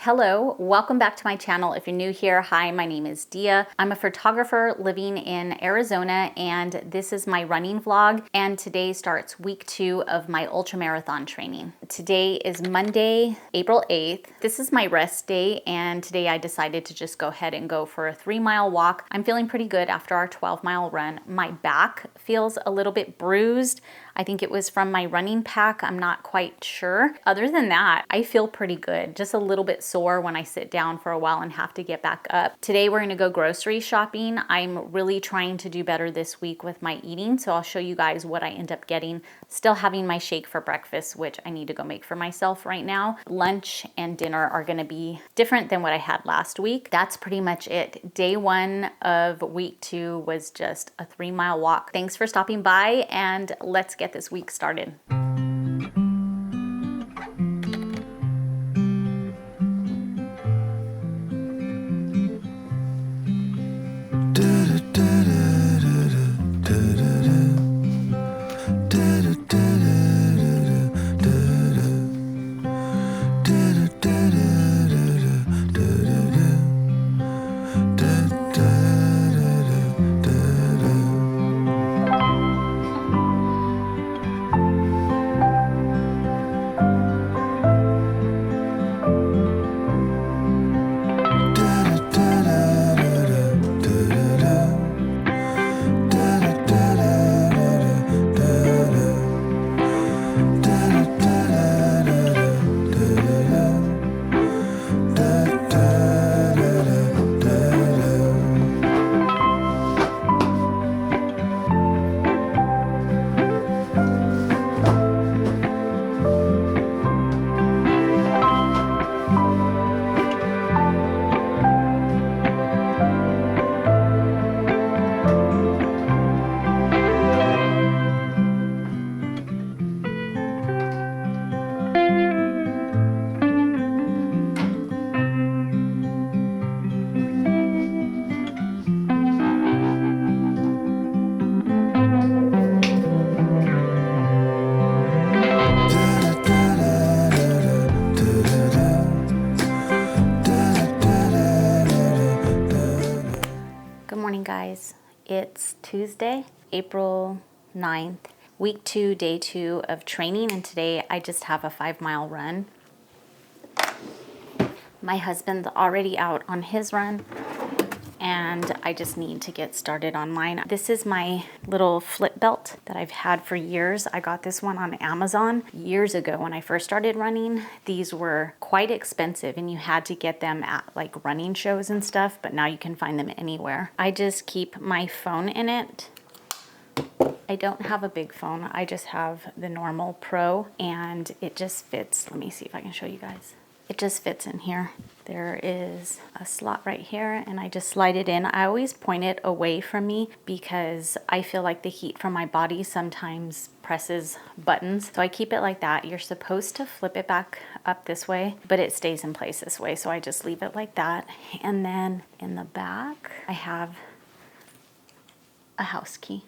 Hello, welcome back to my channel. If you're new here, hi, my name is Dia. I'm a photographer living in Arizona, and this is my running vlog. And today starts week 2 of my ultramarathon training. Today is Monday, April 8th. This is my rest day, and today I decided to just go ahead and go for a 3-mile walk. I'm feeling pretty good after our 12-mile run. My back feels a little bit bruised. I think it was from my running pack. I'm not quite sure. Other than that, I feel pretty good. Just a little bit sore when I sit down for a while and have to get back up. Today we're gonna go grocery shopping. I'm really trying to do better this week with my eating, so I'll show you guys what I end up getting. Still having my shake for breakfast, which I need to go make for myself right now. Lunch and dinner are gonna be different than what I had last week. That's pretty much it. Day 1 of week 2 was just a 3-mile walk. Thanks for stopping by, and let's get this week started. Good morning, guys. It's Tuesday, April 9th, week 2, day 2 of training, and today I just have a 5-mile run. My husband's already out on his run, and I just need to get started on mine. This is my little flip belt that I've had for years. I got this one on Amazon years ago when I first started running. These were quite expensive and you had to get them at like running shows and stuff, but now you can find them anywhere. I just keep my phone in it. I don't have a big phone. I just have the normal Pro, and it just fits. Let me see if I can show you guys. It just fits in here. There is a slot right here, and I just slide it in. I always point it away from me because I feel like the heat from my body sometimes presses buttons. So I keep it like that. You're supposed to flip it back up this way, but it stays in place this way. So I just leave it like that. And then in the back, I have a house key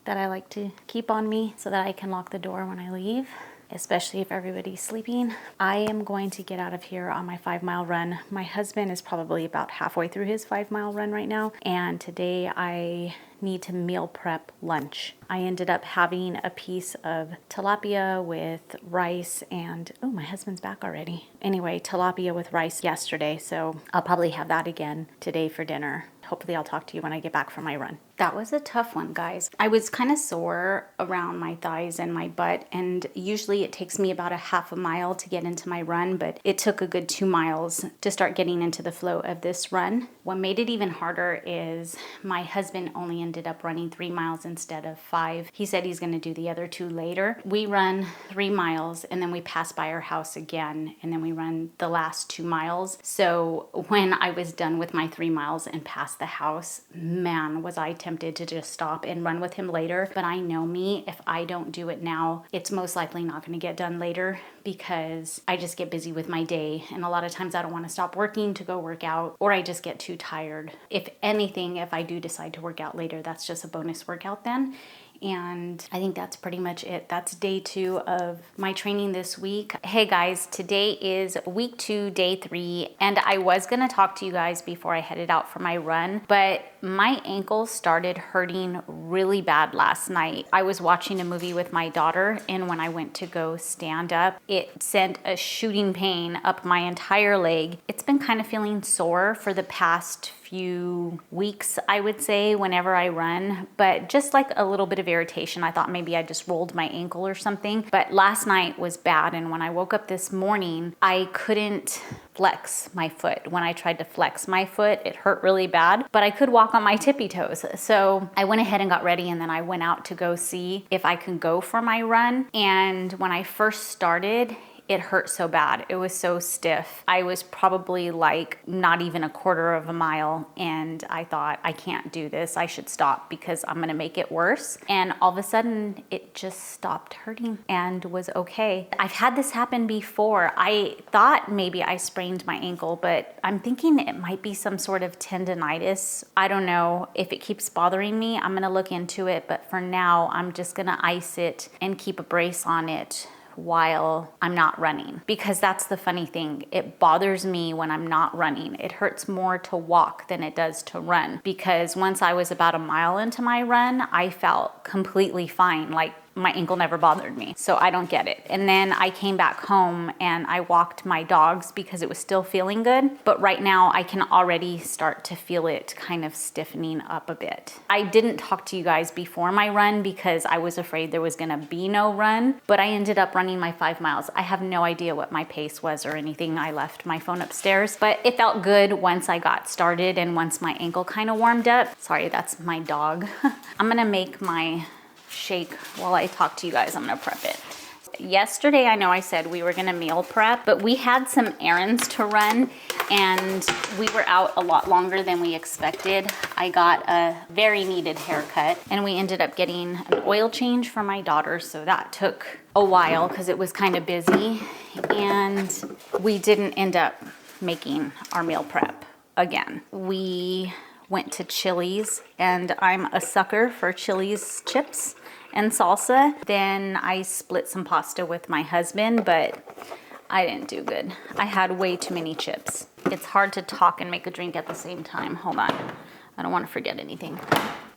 that I like to keep on me so that I can lock the door when I leave, especially if everybody's sleeping. I am going to get out of here on my 5-mile run. My husband is probably about halfway through his 5-mile run right now, and today I need to meal prep lunch. I ended up having a piece of tilapia with rice and, oh, my husband's back already. Anyway, tilapia with rice yesterday, so I'll probably have that again today for dinner. Hopefully I'll talk to you when I get back from my run. That was a tough one, guys. I was kind of sore around my thighs and my butt, and usually it takes me about a half a mile to get into my run, but it took a good 2 miles to start getting into the flow of this run. What made it even harder is my husband only ended up running 3 miles instead of 5. He said he's going to do the other 2 later. We run 3 miles and then we pass by our house again, and then we run the last 2 miles. So when I was done with my 3 miles and past the house, man, was I tempted to just stop and run with him later. But I know me, if I don't do it now, it's most likely not going to get done later because I just get busy with my day, and a lot of times I don't want to stop working to go work out, or I just get too tired. If anything, if I do decide to work out later, that's just a bonus workout then. And I think that's pretty much it. That's day 2 of my training this week. Hey guys, today is week 2, day 3, and I was gonna talk to you guys before I headed out for my run, but my ankle started hurting really bad last night. I was watching a movie with my daughter, and when I went to go stand up, it sent a shooting pain up my entire leg. It's been kind of feeling sore for the past few weeks, I would say, whenever I run, but just like a little bit of irritation. I thought maybe I just rolled my ankle or something, but last night was bad, and when I woke up this morning, I couldn't flex my foot. When I tried to flex my foot, it hurt really bad, but I could walk on my tippy toes. So I went ahead and got ready, and then I went out to go see if I can go for my run. And when I first started, it hurt so bad. It was so stiff. I was probably like not even a quarter of a mile, and I thought, I can't do this. I should stop because I'm gonna make it worse. And all of a sudden, it just stopped hurting and was okay. I've had this happen before. I thought maybe I sprained my ankle, but I'm thinking it might be some sort of tendonitis. I don't know. If it keeps bothering me, I'm gonna look into it, but for now, I'm just gonna ice it and keep a brace on it while I'm not running, because that's the funny thing. It bothers me when I'm not running. It hurts more to walk than it does to run, because once I was about a mile into my run, I felt completely fine. Like my ankle never bothered me. So I don't get it. And then I came back home and I walked my dogs because it was still feeling good. But right now I can already start to feel it kind of stiffening up a bit. I didn't talk to you guys before my run because I was afraid there was gonna be no run, but I ended up running my 5 miles. I have no idea what my pace was or anything. I left my phone upstairs, but it felt good once I got started and once my ankle kind of warmed up. Sorry, that's my dog. I'm gonna make my shake while I talk to you guys. I'm gonna prep it. Yesterday, I know I said we were gonna meal prep, but we had some errands to run and we were out a lot longer than we expected. I got a very needed haircut and we ended up getting an oil change for my daughter, so that took a while because it was kind of busy, and we didn't end up making our meal prep again. We went to Chili's, and I'm a sucker for Chili's chips and salsa. Then I split some pasta with my husband, but I didn't do good. I had way too many chips. It's hard to talk and make a drink at the same time. Hold on, I don't want to forget anything.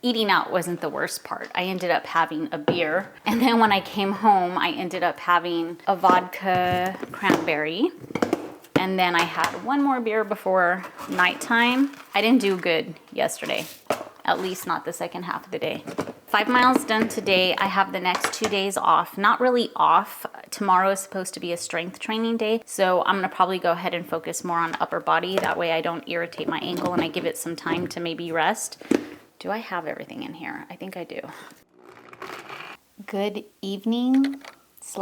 Eating out wasn't the worst part. I ended up having a beer, and then when I came home, I ended up having a vodka cranberry. And then I had one more beer before nighttime. I didn't do good yesterday, at least not the second half of the day. 5 miles done today. I have the next 2 days off. Not really off. Tomorrow is supposed to be a strength training day, so I'm gonna probably go ahead and focus more on upper body. That way I don't irritate my ankle and I give it some time to maybe rest. Do I have everything in here? I think I do. Good evening /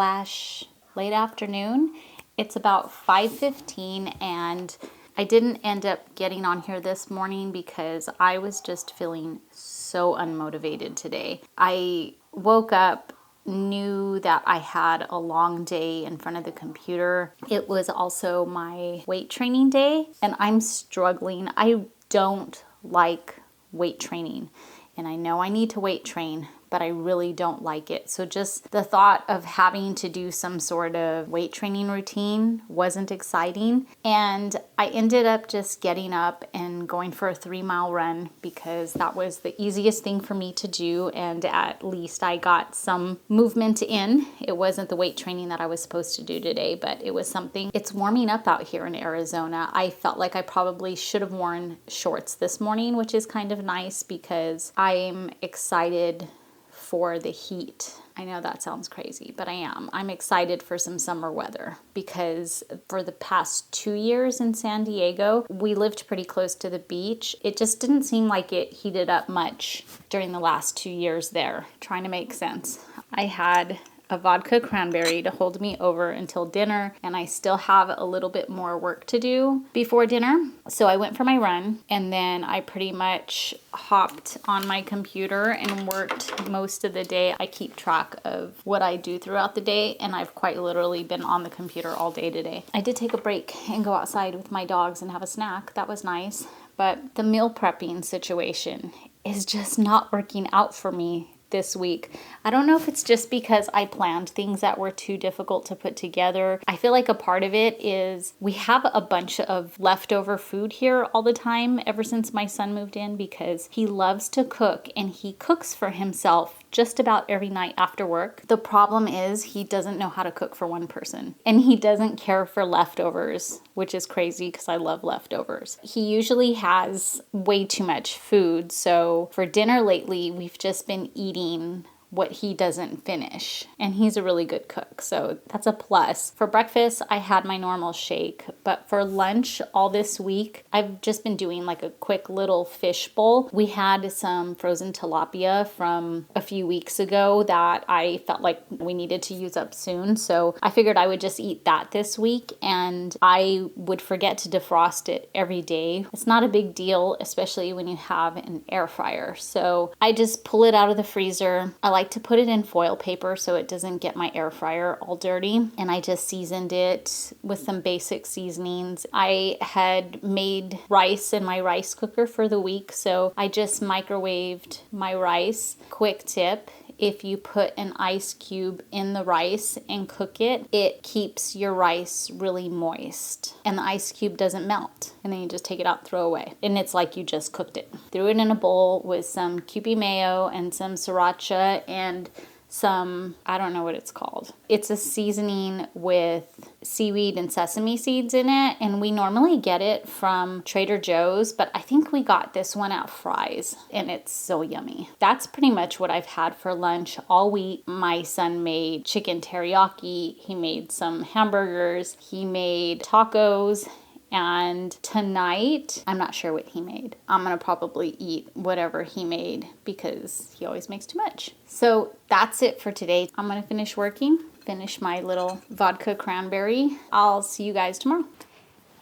late afternoon. It's about 5:15, and I didn't end up getting on here this morning because I was just feeling so unmotivated today. I woke up, knew that I had a long day in front of the computer. It was also my weight training day, and I'm struggling. I don't like weight training, and I know I need to weight train, but I really don't like it. So just the thought of having to do some sort of weight training routine wasn't exciting. And I ended up just getting up and going for a 3-mile run because that was the easiest thing for me to do. And at least I got some movement in. It wasn't the weight training that I was supposed to do today, but it was something. It's warming up out here in Arizona. I felt like I probably should have worn shorts this morning, which is kind of nice because I'm excited for the heat. I know that sounds crazy, but I am. I'm excited for some summer weather because for the past 2 years in San Diego, we lived pretty close to the beach. It just didn't seem like it heated up much during the last 2 years there. Trying to make sense. I had a vodka cranberry to hold me over until dinner, and I still have a little bit more work to do before dinner. So I went for my run, and then I pretty much hopped on my computer and worked most of the day. I keep track of what I do throughout the day, and I've quite literally been on the computer all day today. I did take a break and go outside with my dogs and have a snack. That was nice. But the meal prepping situation is just not working out for me this week. I don't know if it's just because I planned things that were too difficult to put together. I feel like a part of it is we have a bunch of leftover food here all the time ever since my son moved in, because he loves to cook and he cooks for himself just about every night after work. The problem is he doesn't know how to cook for one person, and he doesn't care for leftovers, which is crazy because I love leftovers. He usually has way too much food, so for dinner lately we've just been eating what he doesn't finish, and he's a really good cook, so that's a plus. For breakfast, I had my normal shake, but for lunch all this week, I've just been doing like a quick little fish bowl. We had some frozen tilapia from a few weeks ago that I felt like we needed to use up soon, so I figured I would just eat that this week, and I would forget to defrost it every day. It's not a big deal, especially when you have an air fryer, so I just pull it out of the freezer. I like to put it in foil paper so it doesn't get my air fryer all dirty, and I just seasoned it with some basic seasonings. I had made rice in my rice cooker for the week, so I just microwaved my rice. Quick tip: if you put an ice cube in the rice and cook it, it keeps your rice really moist and the ice cube doesn't melt. And then you just take it out and throw away. And it's like you just cooked it. Threw it in a bowl with some Kewpie mayo and some sriracha and some, I don't know what it's called. It's a seasoning with seaweed and sesame seeds in it, and we normally get it from Trader Joe's, but I think we got this one at Fry's, and it's so yummy. That's pretty much what I've had for lunch all week. My son made chicken teriyaki, he made some hamburgers, he made tacos, and tonight, I'm not sure what he made. I'm gonna probably eat whatever he made because he always makes too much. So that's it for today. I'm gonna finish working, finish my little vodka cranberry. I'll see you guys tomorrow.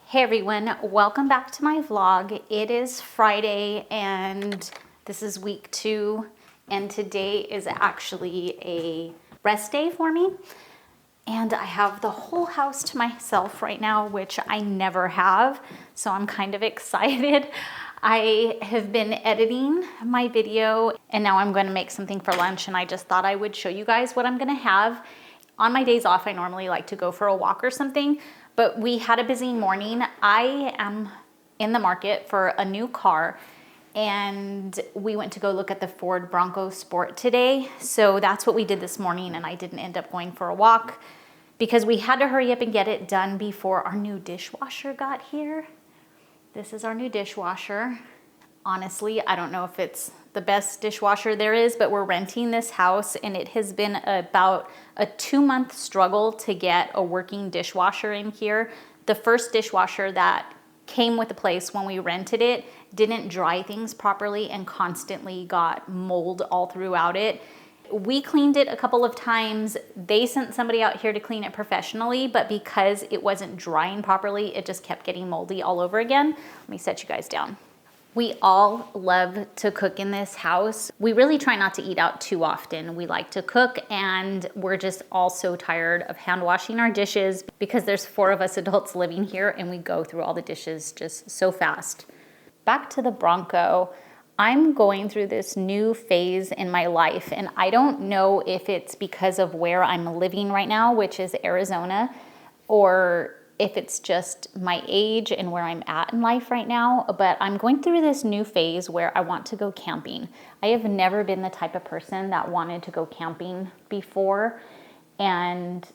Hey everyone, welcome back to my vlog. It is Friday and this is week 2, and today is actually a rest day for me. And I have the whole house to myself right now, which I never have, so I'm kind of excited. I have been editing my video, and now I'm gonna make something for lunch, and I just thought I would show you guys what I'm gonna have. On my days off, I normally like to go for a walk or something, but we had a busy morning. I am in the market for a new car, and we went to go look at the Ford Bronco Sport today, so that's what we did this morning, and I didn't end up going for a walk because we had to hurry up and get it done before our new dishwasher got here. This is our new dishwasher. Honestly, I don't know if it's the best dishwasher there is, but we're renting this house and it has been about a 2-month struggle to get a working dishwasher in here. The first dishwasher that came with the place when we rented it didn't dry things properly and constantly got mold all throughout it. We cleaned it a couple of times. They sent somebody out here to clean it professionally, but because it wasn't drying properly, it just kept getting moldy all over again. Let me set you guys down. We all love to cook in this house. We really try not to eat out too often. We like to cook, and we're just all so tired of hand washing our dishes because there's 4 of us adults living here and we go through all the dishes just so fast. Back to the Bronco. I'm going through this new phase in my life, and I don't know if it's because of where I'm living right now, which is Arizona, or if it's just my age and where I'm at in life right now, but I'm going through this new phase where I want to go camping. I have never been the type of person that wanted to go camping before, and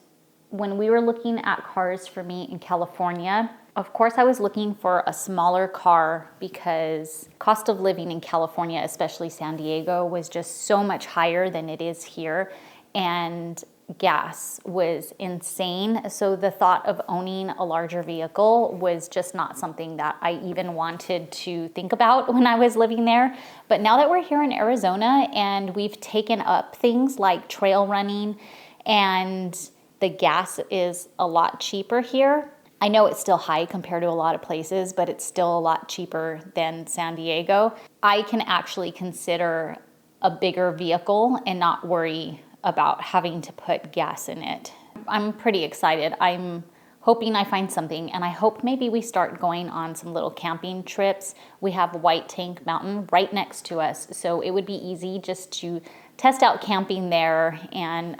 when we were looking at cars for me in California, of course I was looking for a smaller car because cost of living in California, especially San Diego, was just so much higher than it is here, and gas was insane. So the thought of owning a larger vehicle was just not something that I even wanted to think about when I was living there. But now that we're here in Arizona and we've taken up things like trail running, and the gas is a lot cheaper here. I know it's still high compared to a lot of places, but it's still a lot cheaper than San Diego. I can actually consider a bigger vehicle and not worry about having to put gas in it. I'm pretty excited. I'm hoping I find something, and I hope maybe we start going on some little camping trips. We have White Tank Mountain right next to us, so it would be easy just to test out camping there, and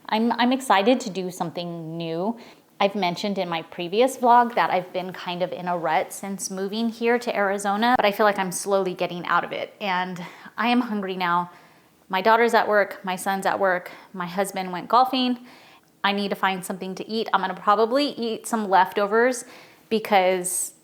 I'm excited to do something new. I've mentioned in my previous vlog that I've been kind of in a rut since moving here to Arizona, but I feel like I'm slowly getting out of it, and I am hungry now. My daughter's at work, my son's at work, my husband went golfing. I need to find something to eat. I'm gonna probably eat some leftovers because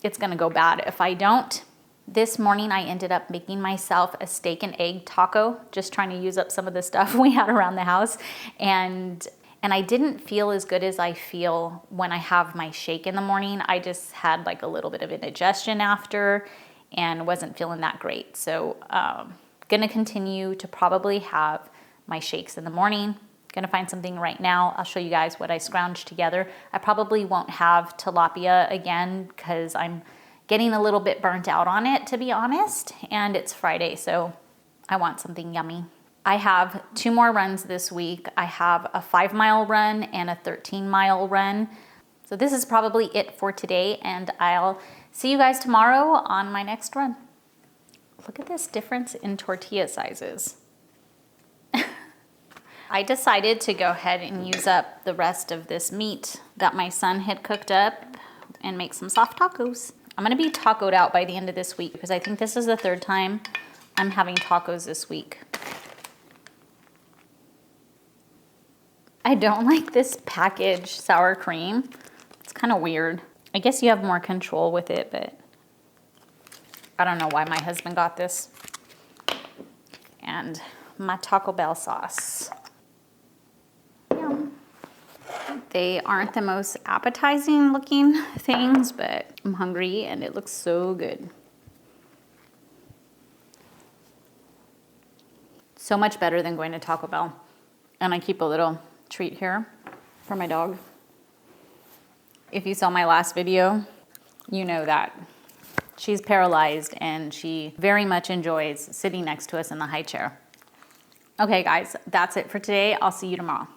it's gonna go bad if I don't. This morning I ended up making myself a steak and egg taco, just trying to use up some of the stuff we had around the house. And I didn't feel as good as I feel when I have my shake in the morning. I just had like a little bit of indigestion after and wasn't feeling that great. So gonna continue to probably have my shakes in the morning. Gonna find something right now. I'll show you guys what I scrounged together. I probably won't have tilapia again because I'm getting a little bit burnt out on it, to be honest, and it's Friday, so I want something yummy. I have 2 more runs this week. I have a 5-mile run and a 13-mile run. So this is probably it for today, and I'll see you guys tomorrow on my next run. Look at this difference in tortilla sizes. I decided to go ahead and use up the rest of this meat that my son had cooked up and make some soft tacos. I'm gonna be tacoed out by the end of this week because I think this is the 3rd time I'm having tacos this week. I don't like this packaged sour cream. It's kind of weird. I guess you have more control with it, but I don't know why my husband got this. And my Taco Bell sauce. Yum. They aren't the most appetizing looking things, but I'm hungry and it looks so good. So much better than going to Taco Bell. And I keep a little treat here for my dog. If you saw my last video, you know that she's paralyzed and she very much enjoys sitting next to us in the high chair. Okay guys, that's it for today. I'll see you tomorrow.